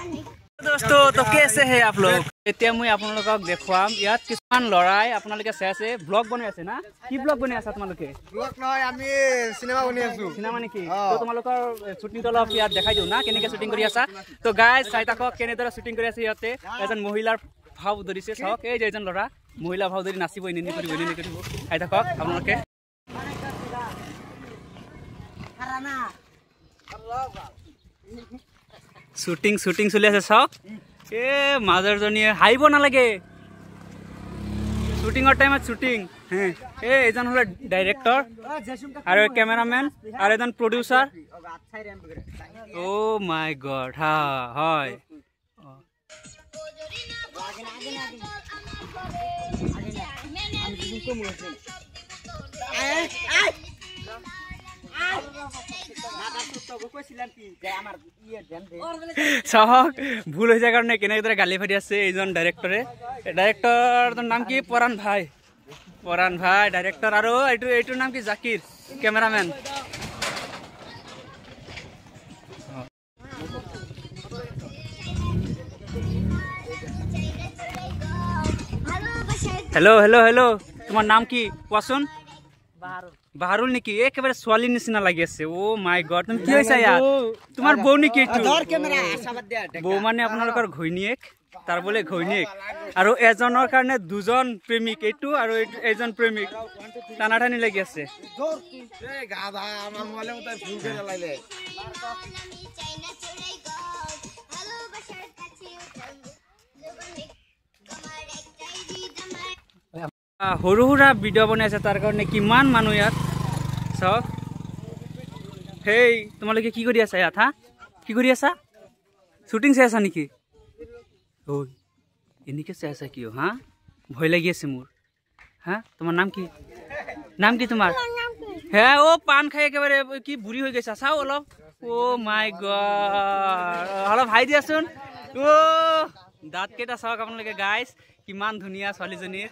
दोस्तों तो कैसे हैं आप लोग এতিয়া মই আপোনালোকক দেখুৱাম ইয়াত কিছুমান লৰাই আপোনালোকে চাই আছে ব্লগ বনাই আছে না কি ব্লগ বনাই আছে আপোনালোকে ব্লগ নহয় আমি সিনেমা বনাই আছো সিনেমা নেকি তো তোমালোকৰ শুটিং তো অলপ ইয়াত দেখাই দিও না কেনেকৈ শুটিং কৰি আছা তো গাইজ চাই থাকক কেনেদৰে শুটিং কৰি আছে ইয়াতে এজন মহিলাৰ ভাৱ ধৰিছে চাওক এই যে এজন লৰা মহিলা ভাৱ ধৰি নাচিব ইনি কৰিব চাই থাকক আপোনালোকে শুটিং চলি আছে চাওক এ মাজাৰজনীয়ে হাইব নালাগে শুটিংৰ টাইমত শুটিং এ এজন হল ডাইৰেক্টৰ আৰু কেমেৰামেন আৰু এজন প্ৰডিউচাৰ ও মাই গড হা হয় চাওক ভুল হৈছে কাৰণে কেনেদৰে গালি ফাটি আছে এইজন ডাইৰেক্টৰৰ নাম কি পৰাণ ভাই ডাইৰেক্টৰ আৰু এইটোৰ নাম কি জাকিৰ কেমেৰামেন হেল্ল' তোমাৰ নাম কি কোৱাচোন বাহাৰুল নেকি একেবাৰে ছোৱালী নিচিনা লাগি আছে ও মাই গড তুমি কি হৈছা ইয়াত তোমাৰ বৌ নেকি বৌ মানে আপোনালোকৰ ঘৈণীয়েক তাৰ বোলে ঘৈণীয়েক আৰু এজনৰ কাৰণে দুজন প্ৰেমিক এইটো আৰু এজন প্ৰেমিক টানাটানি লাগি আছে সৰু সুৰা ভিডিঅ' বনাই আছে তাৰ কাৰণে কিমান মানুহ ইয়াত চাওক হেই তোমালোকে কি কৰি আছা ইয়াত হা কি কৰি আছা শ্বুটিং চাই আছা নেকি ঐ এনেকৈ চাই আছা কিয় হা ভয় লাগি আছে মোৰ হা তোমাৰ নাম কি তোমাৰ হে অ পাণ খাই একেবাৰে কি বুঢ়ী হৈ গৈছা চাও অলপ অ মাই গড অলপ হাই দিয়াচোন অ দাঁত কেইটা চাওক আপোনালোকে গাইজ কিমান ধুনীয়া ছোৱালীজনীৰ